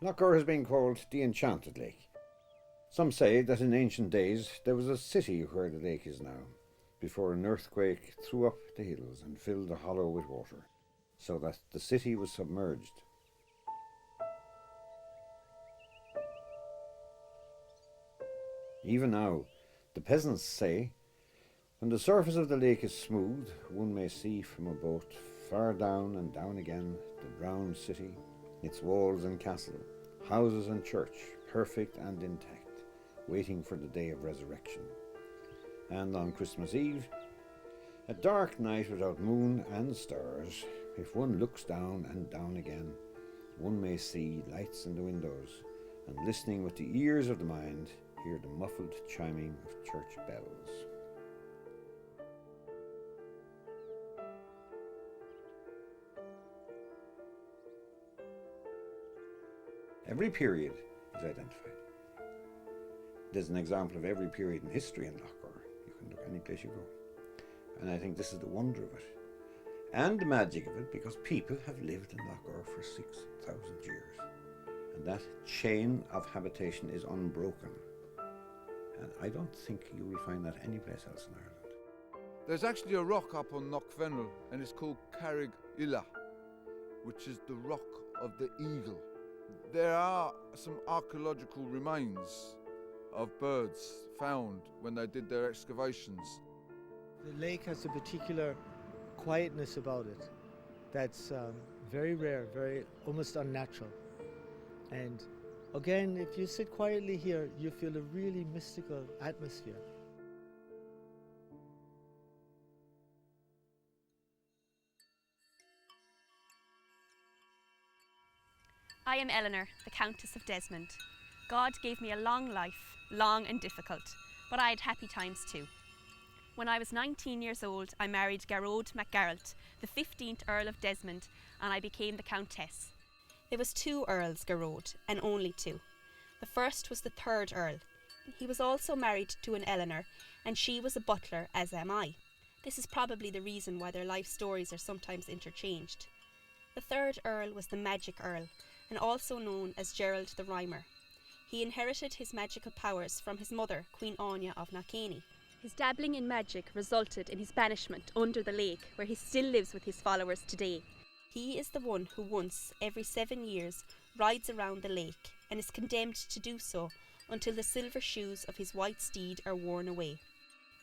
Lough Gur has been called the Enchanted Lake. Some say that in ancient days there was a city where the lake is now, before an earthquake threw up the hills and filled the hollow with water, so that the city was submerged. Even now, the peasants say, when the surface of the lake is smooth, one may see from a boat far down and down again the brown city, its walls and castle, houses and church, perfect and intact, waiting for the day of resurrection. And on Christmas Eve, a dark night without moon and stars, if one looks down and down again, one may see lights in the windows, and listening with the ears of the mind, hear the muffled chiming of church bells. Every period is identified. There's an example of every period in history in Lough Gur. You can look any place you go. And I think this is the wonder of it. And the magic of it, because people have lived in Lough Gur for 6,000 years. And that chain of habitation is unbroken. And I don't think you will find that anyplace else in Ireland. There's actually a rock up on Knock Fennel, and it's called Carrig Illa, which is the rock of the eagle. There are some archaeological remains of birds found when they did their excavations. The lake has a particular quietness about it that's very rare, very almost unnatural. And again, if you sit quietly here, you feel a really mystical atmosphere. I am Eleanor, the Countess of Desmond. God gave me a long life, long and difficult, but I had happy times too. When I was 19 years old, I married Gearóid MacGaralt, the 15th Earl of Desmond, and I became the Countess. There was 2 Earls, Gearóid, and only 2. The first was the 3rd Earl. He was also married to an Eleanor, and she was a butler, as am I. This is probably the reason why their life stories are sometimes interchanged. The 3rd Earl was the Magic Earl, and also known as Gerald the Rhymer. He inherited his magical powers from his mother, Queen Anya of Knockaney. His dabbling in magic resulted in his banishment under the lake, where he still lives with his followers today. He is the one who once every 7 years rides around the lake and is condemned to do so until the silver shoes of his white steed are worn away.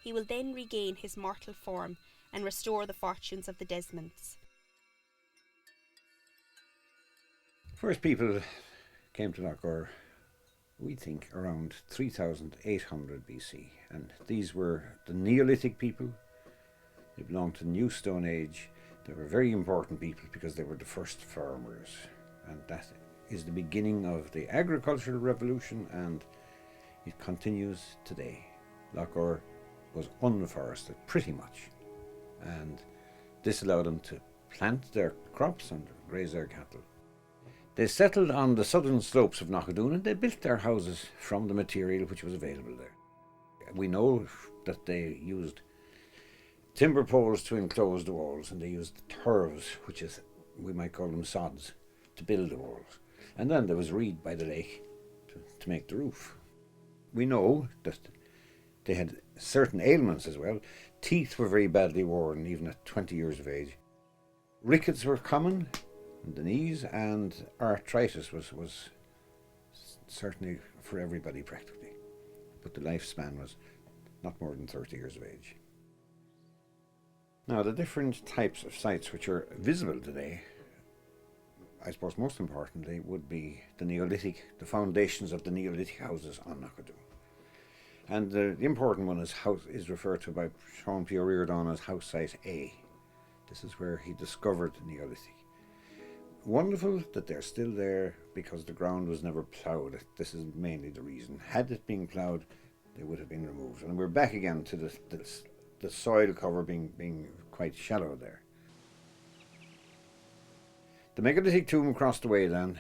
He will then regain his mortal form and restore the fortunes of the Desmonds. First people came to Lough Gur, we think, around 3800 BC, and these were the Neolithic people. They belonged to the New Stone Age. They were very important people because they were the first farmers, and that is the beginning of the agricultural revolution, and it continues today. Lough Gur was unforested pretty much, and this allowed them to plant their crops and graze their cattle. They settled on the southern slopes of Knockadune, and they built their houses from the material which was available there. We know that they used timber poles to enclose the walls, and they used turves, which is, we might call them sods, to build the walls. And then there was reed by the lake to make the roof. We know that they had certain ailments as well. Teeth were very badly worn, even at 20 years of age. Rickets were common in the knees, and arthritis was certainly for everybody practically. But the lifespan was not more than 30 years of age. Now, the different types of sites which are visible today, I suppose most importantly, would be the Neolithic, the foundations of the Neolithic houses on Knockadune. And the important one is referred to by Sean P. O'Riordan as House Site A. This is where he discovered the Neolithic. Wonderful that they're still there because the ground was never ploughed. This is mainly the reason. Had it been ploughed, they would have been removed. And we're back again to the soil cover being quite shallow there. The megalithic tomb across the way then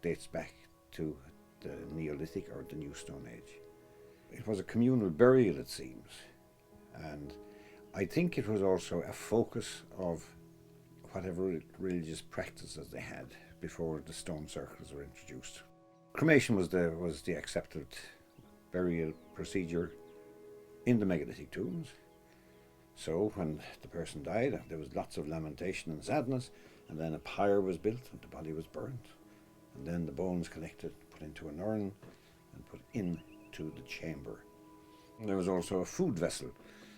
dates back to the Neolithic or the New Stone Age. It was a communal burial, it seems, and I think it was also a focus of whatever religious practices they had before the stone circles were introduced. Cremation was the accepted burial procedure in the megalithic tombs. So when the person died, there was lots of lamentation and sadness, and then a pyre was built and the body was burnt, and then the bones collected, put into an urn and put into the chamber. And there was also a food vessel,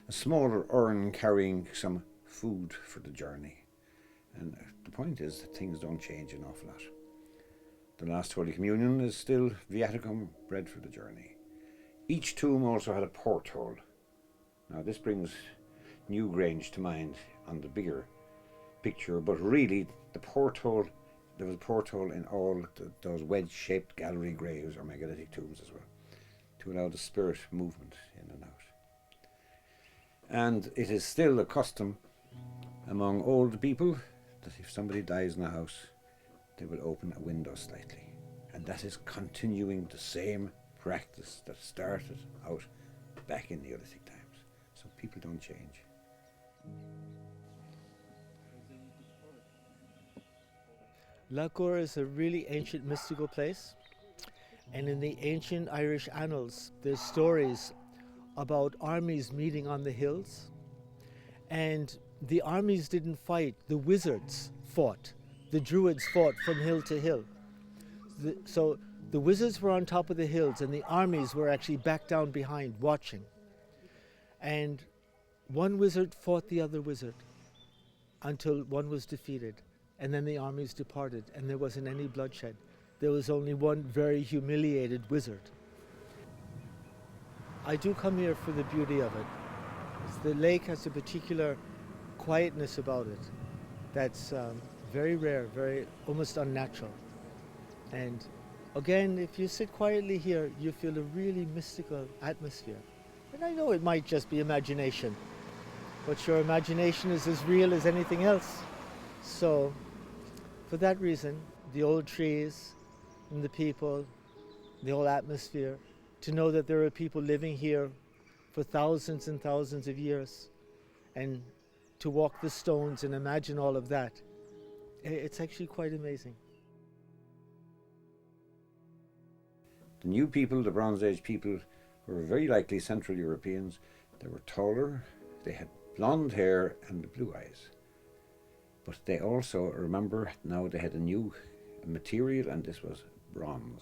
a smaller urn carrying some food for the journey. And the point is that things don't change an awful lot. The last Holy Communion is still viaticum, bread for the journey. Each tomb also had a porthole. Now this brings Newgrange to mind on the bigger picture, but really the porthole, there was a porthole in all those wedge-shaped gallery graves or megalithic tombs as well, to allow the spirit movement in and out. And it is still a custom among old people that if somebody dies in a house, they will open a window slightly. And that is continuing the same practice that started out back in Neolithic times. So people don't change. Lough Gur is a really ancient mystical place, and in the ancient Irish annals there's stories about armies meeting on the hills, and the armies didn't fight, the wizards fought. The druids fought from hill to hill. So the wizards were on top of the hills and the armies were actually back down behind watching. And one wizard fought the other wizard until one was defeated, and then the armies departed and there wasn't any bloodshed. There was only one very humiliated wizard. I do come here for the beauty of it. The lake has a particular quietness about it that's very rare, very almost unnatural. And again, if you sit quietly here, you feel a really mystical atmosphere. And I know it might just be imagination, but your imagination is as real as anything else. So for that reason, the old trees and the people, the whole atmosphere, to know that there are people living here for thousands and thousands of years, and to walk the stones and imagine all of that, it's actually quite amazing. The new people, the Bronze Age people, were very likely Central Europeans. They were taller, they had blonde hair and blue eyes. But they also, remember now, they had a new material, and this was bronze.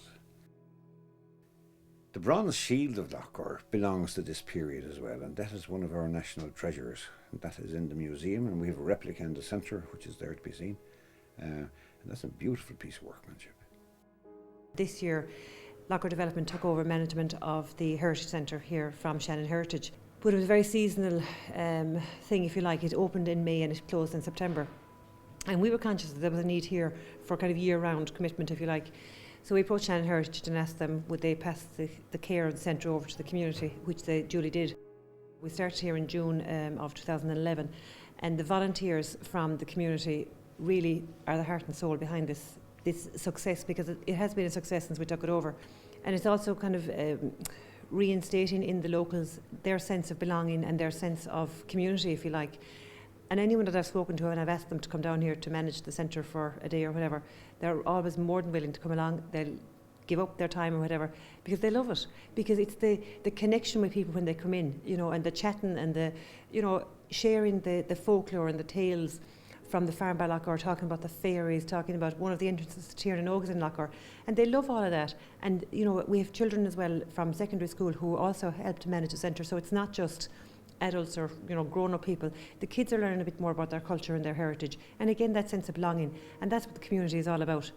The bronze shield of Lough Gur belongs to this period as well, and that is one of our national treasures. And that is in the museum, and we have a replica in the centre, which is there to be seen. And that's a beautiful piece of workmanship. This year, Lough Gur Development took over management of the Heritage Centre here from Shannon Heritage. But it was a very seasonal thing, if you like. It opened in May and it closed in September. And we were conscious that there was a need here for kind of year-round commitment, if you like. So we approached Shannon Heritage and asked them would they pass the care of the centre over to the community, which they duly did. We started here in June of 2011, and the volunteers from the community really are the heart and soul behind this success, because it has been a success since we took it over. And it's also kind of reinstating in the locals their sense of belonging and their sense of community, if you like. And anyone that I've spoken to and I've asked them to come down here to manage the centre for a day or whatever, they're always more than willing to come along. They'll give up their time or whatever because they love it. Because it's the connection with people when they come in, you know, and the chatting and the, you know, sharing the folklore and the tales from the farm by Lough Gur, talking about the fairies, talking about one of the entrances to Crannogs in Lough Gur. And they love all of that. And, you know, we have children as well from secondary school who also help to manage the centre. So it's not just adults or, you know, grown-up people. The kids are learning a bit more about their culture and their heritage, and again that sense of belonging, and that's what the community is all about.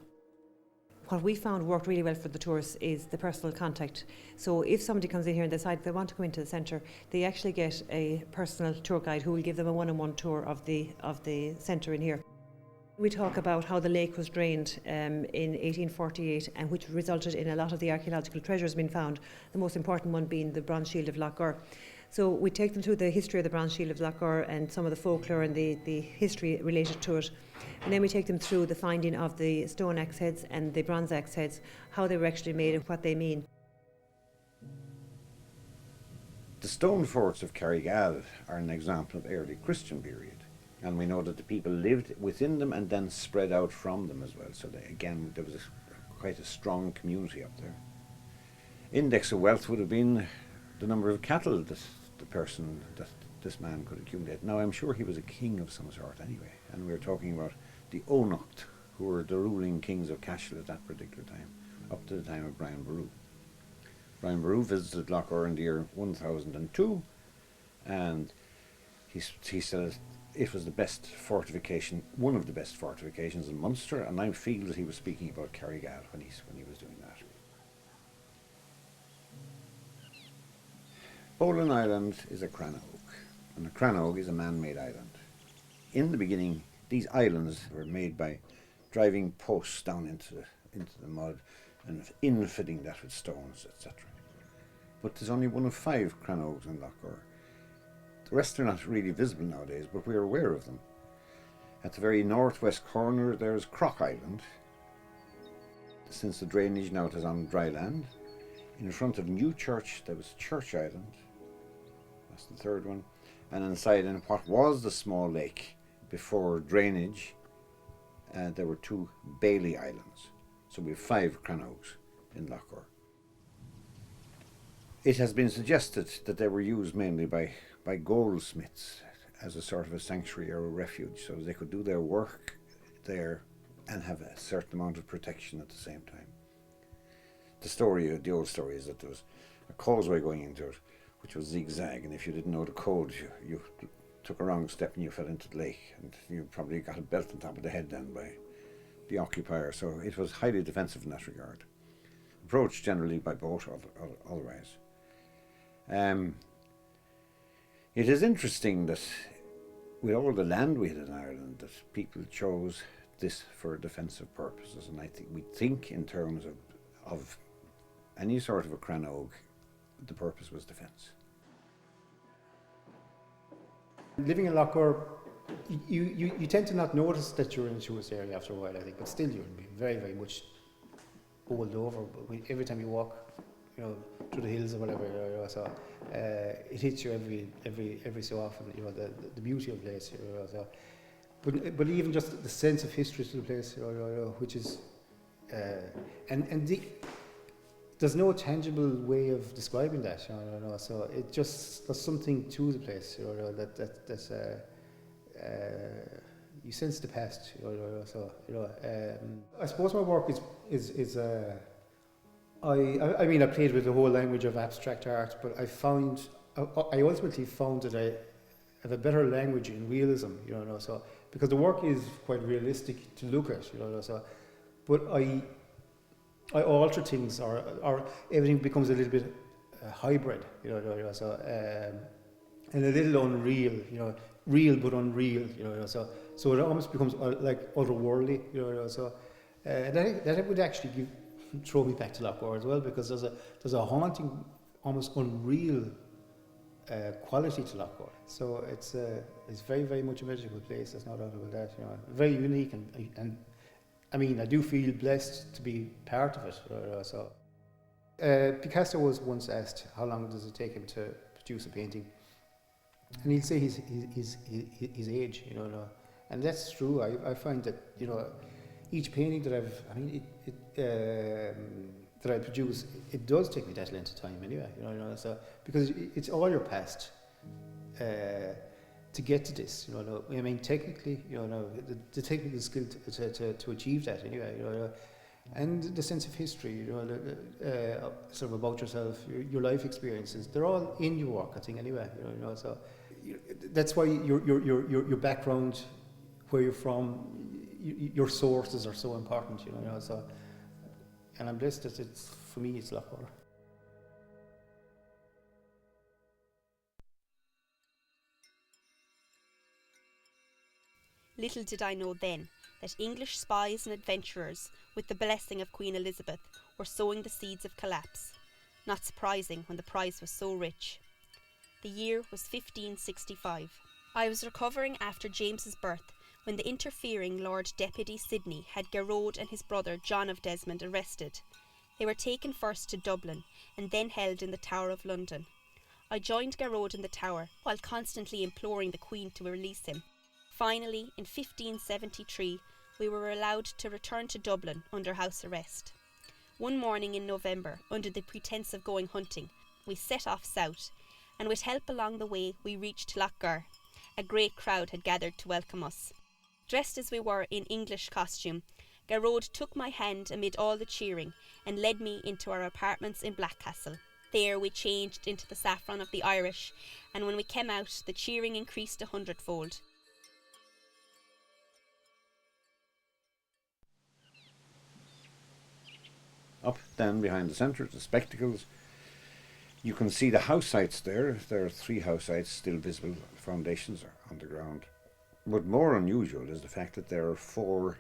What we found worked really well for the tourists is the personal contact. So if somebody comes in here and decide they want to go into the centre, they actually get a personal tour guide who will give them a one-on-one tour of the centre in here. We talk about how the lake was drained in 1848, and which resulted in a lot of the archaeological treasures being found, the most important one being the bronze shield of Lough Gur. So we take them through the history of the bronze shield of Lough Gur and some of the folklore and the history related to it. And then we take them through the finding of the stone axe heads and the bronze axe heads, how they were actually made and what they mean. The stone forts of Carrigal are an example of early Christian period. And we know that the people lived within them and then spread out from them as well. So there was a quite a strong community up there. Index of wealth would have been the number of cattle that this man could accumulate. Now, I'm sure he was a king of some sort anyway, and we're talking about the Onocht, who were the ruling kings of Cashel at that particular time, up to the time of Brian Boru. Brian Boru visited Lough Gur in the year 1002, and he said it was the best fortification, one of the best fortifications in Munster, and I feel that he was speaking about Carrigal when he was doing that. Bolin Island is a crannog, and a crannog is a man-made island. In the beginning, these islands were made by driving posts down into the mud and infitting that with stones, etc. But there's only one of 5 crannogs in Lough Gur. The rest are not really visible nowadays, but we're aware of them. At the very northwest corner there's Croc Island. Since the drainage now it is on dry land. In front of New Church there was Church Island. That's the third one. And inside in what was the small lake before drainage, there were 2 Bailey Islands. So we have 5 crannogs in Lough Gur. It has been suggested that they were used mainly by goldsmiths as a sort of a sanctuary or a refuge, so they could do their work there and have a certain amount of protection at the same time. The old story is that there was a causeway going into it, which was zigzag, and if you didn't know the code, you took a wrong step and you fell into the lake, and you probably got a belt on top of the head then by the occupier, so it was highly defensive in that regard. Approached generally by boat otherwise. It is interesting that with all the land we had in Ireland, that people chose this for defensive purposes, and I think we think in terms of any sort of a crannog, the purpose was defence. Living in Lough Gur, you tend to not notice that you're in a tourist area after a while, I think, but still you're very, very much bowled over. Every time you walk, through the hills or whatever, so it hits you every so often, the beauty of the place, so. But even just the sense of history to the place, which is, there's no tangible way of describing that, so it just, there's something to the place, that's you sense the past, so, I suppose my work is I mean, I played with the whole language of abstract art, but I ultimately found that I have a better language in realism, so, because the work is quite realistic to look at, so, but I alter things, or everything becomes a little bit hybrid, so, and a little unreal, real but unreal, so it almost becomes like otherworldly, so, that would actually throw me back to Lough Gur as well, because there's a haunting, almost unreal quality to Lough Gur. So it's very, very much a magical place. There's no doubt about that. Very unique, and I mean, I do feel blessed to be part of it. So Picasso was once asked how long does it take him to produce a painting, and he'll say his age, and that's true. I find that each painting that that I produce, it does take me that length of time anyway, so, because it's all your past to get to this, I mean, technically, the technical skill to achieve that anyway, and the sense of history, sort of about yourself, your life experiences, they're all in your work, I think, anyway, so that's why your background, where you're from, your sources are so important, so, and I'm blessed that for me it's Lough Gur. Little did I know then that English spies and adventurers, with the blessing of Queen Elizabeth, were sowing the seeds of collapse. Not surprising when the prize was so rich. The year was 1565. I was recovering after James's birth when the interfering Lord Deputy Sidney had Gearóid and his brother John of Desmond arrested. They were taken first to Dublin and then held in the Tower of London. I joined Gearóid in the Tower while constantly imploring the Queen to release him. Finally, in 1573, we were allowed to return to Dublin under house arrest. One morning in November, under the pretence of going hunting, we set off south, and with help along the way we reached Lough Gur. A great crowd had gathered to welcome us. Dressed as we were in English costume, Garrod took my hand amid all the cheering and led me into our apartments in Blackcastle. There we changed into the saffron of the Irish, and when we came out, the cheering increased 100-fold. Up then behind the centre, the spectacles, you can see the house sites there. There are 3 house sites still visible. Foundations are on the ground. But more unusual is the fact that there are 4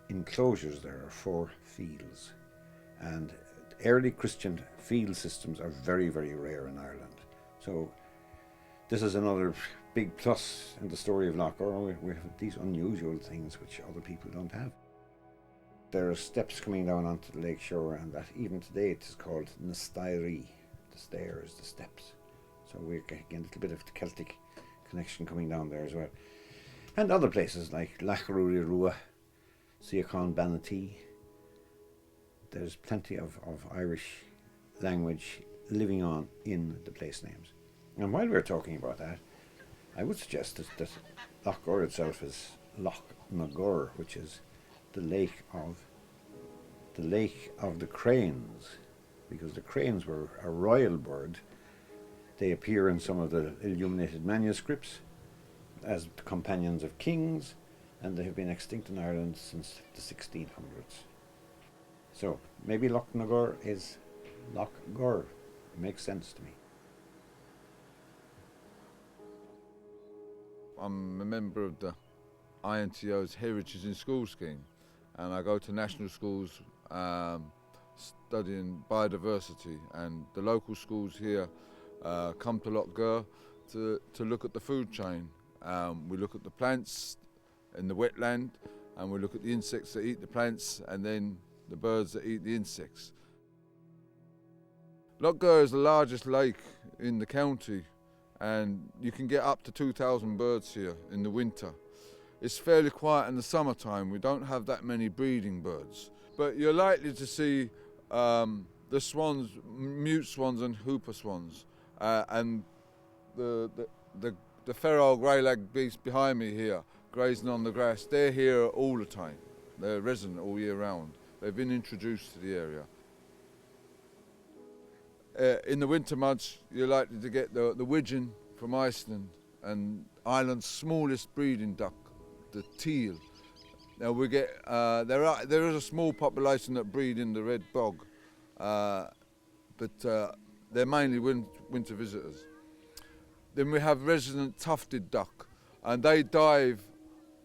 enclosures, there are 4 fields. And early Christian field systems are very, very rare in Ireland. So this is another big plus in the story of Lough Gur. We have these unusual things which other people don't have. There are steps coming down onto the lake shore, and that even today it is called na Stairí, the stairs, the steps. So we're getting a little bit of the Celtic connection coming down there as well. And other places like Lachrúri Rua, Siacán Banatee. There's plenty of Irish language living on in the place names. And while we're talking about that, I would suggest that Lough Gur itself is Lough Gur, which is the lake of the cranes, because the cranes were a royal bird. They appear in some of the illuminated manuscripts as the companions of kings, and they have been extinct in Ireland since the 1600s. So maybe Lough Gur is Lough Gur. It makes sense to me. I'm a member of the INTO's Heritage in School scheme, and I go to national schools studying biodiversity, and the local schools here come to Lough Gur to look at the food chain. We look at the plants in the wetland, and we look at the insects that eat the plants, and then the birds that eat the insects. Lough Gur is the largest lake in the county, and you can get up to 2,000 birds here in the winter. It's fairly quiet in the summertime. We don't have that many breeding birds, but you're likely to see the swans, mute swans and whooper swans, and the feral grey-legged beast behind me here, grazing on the grass. They're here all the time. They're resident all year round. They've been introduced to the area. In the winter months, you're likely to get the widgeon from Iceland, and Ireland's smallest breeding duck, the teal. Now we get there is a small population that breed in the red bog, but they're mainly winter visitors. Then we have resident tufted duck, and they dive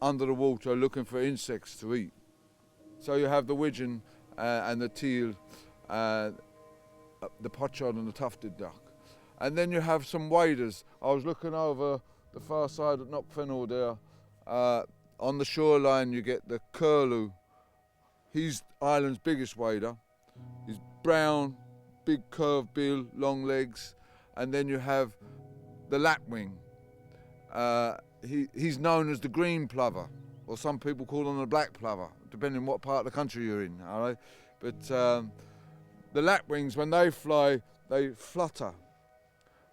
under the water looking for insects to eat. So you have the widgeon and the teal, the pochard and the tufted duck. And then you have some waders. I was looking over the far side of Knockfennel there. On the shoreline you get the curlew. He's Ireland's biggest wader. He's brown, big curved bill, long legs. And then you have the lapwing. He's known as the green plover, or some people call him the black plover, depending on what part of the country you're in. All right? But the lapwings, when they fly, they flutter,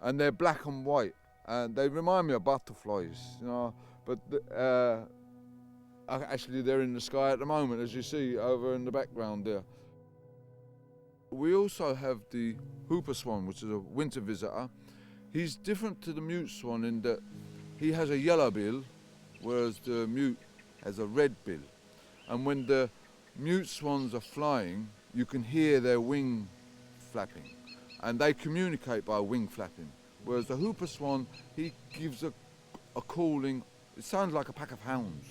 and they're black and white, and they remind me of butterflies, you know. But actually, they're in the sky at the moment, as you see over in the background there. We also have the whooper swan, which is a winter visitor. He's different to the mute swan in that he has a yellow bill, whereas the mute has a red bill. And when the mute swans are flying, you can hear their wing flapping, and they communicate by wing flapping. Whereas the whooper swan, he gives a calling. It sounds like a pack of hounds.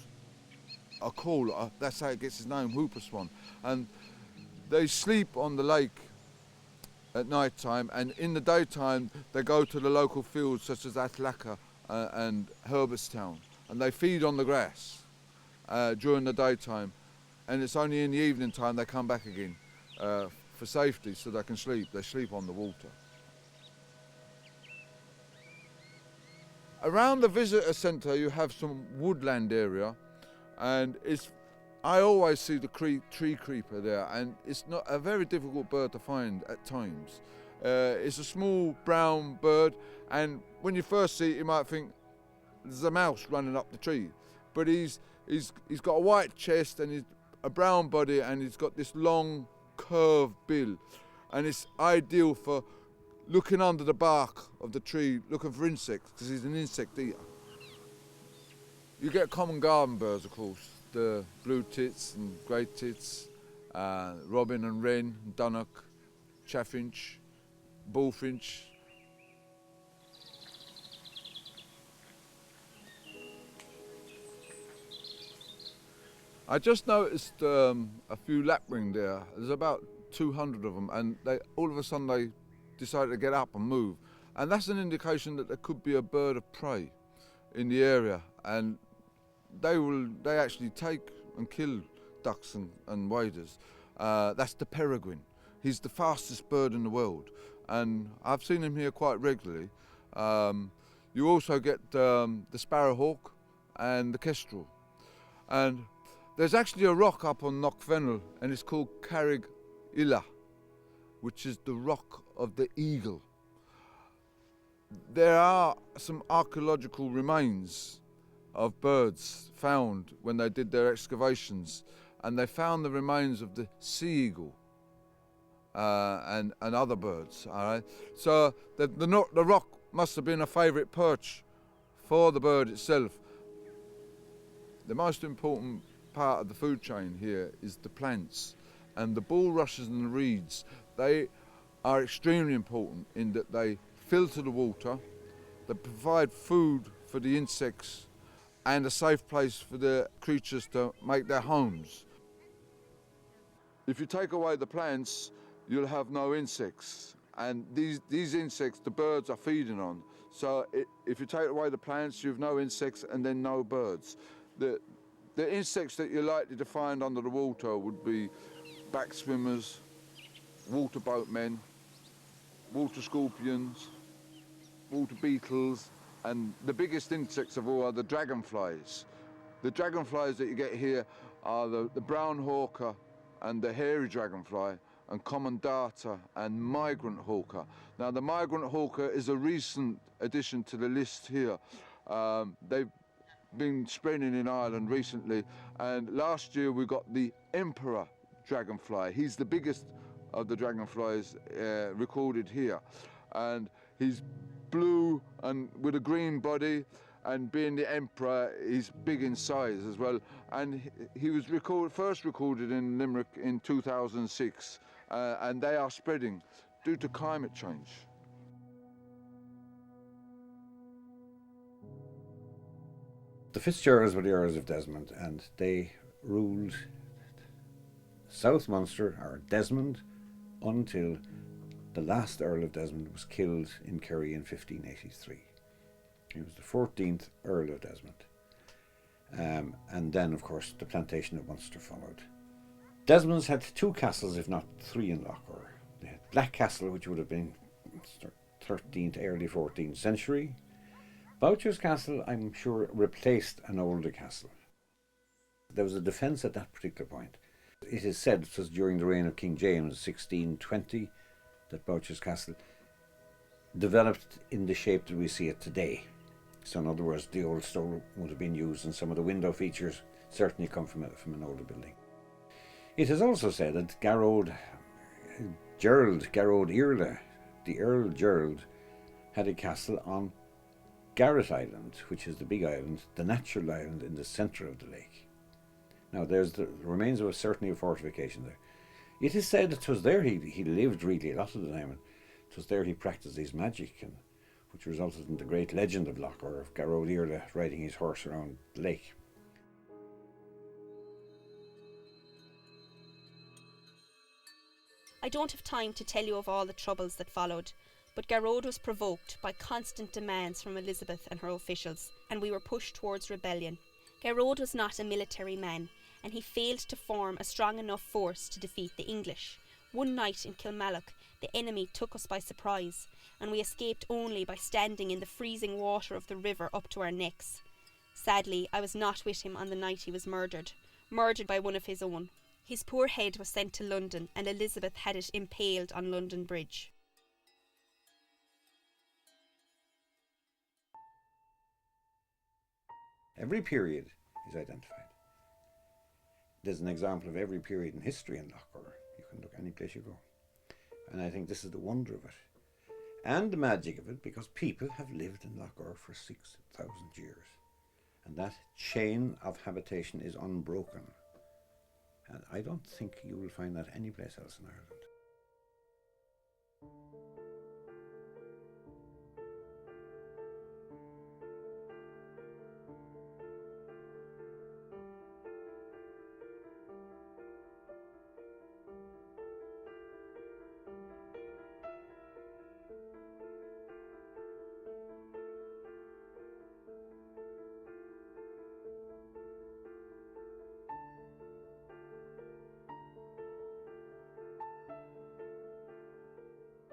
A call, that's how it gets its name, whooper swan. And they sleep on the lake at night time, and in the daytime they go to the local fields such as Athlacca and Herbertstown, and they feed on the grass during the daytime, and it's only in the evening time they come back again for safety, so they can sleep. They sleep on the water. Around the visitor centre you have some woodland area, and it's I always see the tree creeper there, and it's not a very difficult bird to find at times. It's a small brown bird, and when you first see it, you might think there's a mouse running up the tree, but he's got a white chest and he's a brown body, and he's got this long curved bill, and it's ideal for looking under the bark of the tree, looking for insects, because he's an insect eater. You get common garden birds, of course, the blue tits and grey tits, robin and wren, dunnock, chaffinch, bullfinch. I just noticed a few lapwing there. There's about 200 of them, and all of a sudden they decided to get up and move. And that's an indication that there could be a bird of prey in the area, and they actually take and kill ducks and waders. That's the peregrine. He's the fastest bird in the world, and I've seen him here quite regularly. You also get the sparrowhawk and the kestrel. And there's actually a rock up on Lough Gur, and it's called Crannogs, which is the rock of the eagle. There are some archaeological remains of birds found when they did their excavations, and they found the remains of the sea eagle and other birds. All right, so the rock must have been a favourite perch for the bird itself. The most important part of the food chain here is the plants, and the bulrushes and the reeds. They are extremely important in that they filter the water, they provide food for the insects, and a safe place for the creatures to make their homes. If you take away the plants, you'll have no insects, and these insects the birds are feeding on. So if you take away the plants, you've no insects and then no birds. The insects that you're likely to find under the water would be back swimmers, water boatmen, water scorpions, water beetles, and the biggest insects of all are the dragonflies. The dragonflies that you get here are the brown hawker and the hairy dragonfly, and common darter and migrant hawker. Now the migrant hawker is a recent addition to the list here. They've been spreading in Ireland recently, and last year we got the emperor dragonfly. He's the biggest of the dragonflies recorded here, and he's blue and with a green body, and being the emperor, he's big in size as well. And he was first recorded in Limerick in 2006, and they are spreading due to climate change. The Fitzgeralds were the Earls of Desmond, and they ruled South Munster, or Desmond, until the last Earl of Desmond was killed in Kerry in 1583. He was the 14th Earl of Desmond. And then, of course, the plantation of Munster followed. Desmonds had two castles, if not three, in Lough Gur. They had Black Castle, which would have been 13th, early 14th century. Boucher's Castle, I'm sure, replaced an older castle. There was a defence at that particular point. It is said it was during the reign of King James, 1620, that Boucher's Castle developed in the shape that we see it today. So in other words, the old stone would have been used, and some of the window features certainly come from an older building. It is also said that Garrod Iarla, the Earl Gerald, had a castle on Garrett Island, which is the big island, the natural island in the centre of the lake. Now there's the remains of certainly a fortification there. It is said it was there he lived really a lot of the time, and it was there he practiced his magic, and which resulted in the great legend of Lough Gur, of Garrod Iarla riding his horse around the lake. I don't have time to tell you of all the troubles that followed, but Garrod was provoked by constant demands from Elizabeth and her officials, and we were pushed towards rebellion. Garrod was not a military man, and he failed to form a strong enough force to defeat the English. One night in Kilmallock, the enemy took us by surprise, and we escaped only by standing in the freezing water of the river up to our necks. Sadly, I was not with him on the night he was murdered. murdered by one of his own. His poor head was sent to London and Elizabeth had it impaled on London Bridge. Every period is identified. There's an example of every period in history in Lough Gur. You can look any place you go. And I think this is the wonder of it. And the magic of it, because people have lived in Lough Gur for 6,000 years. And that chain of habitation is unbroken. And I don't think you will find that any place else in Ireland.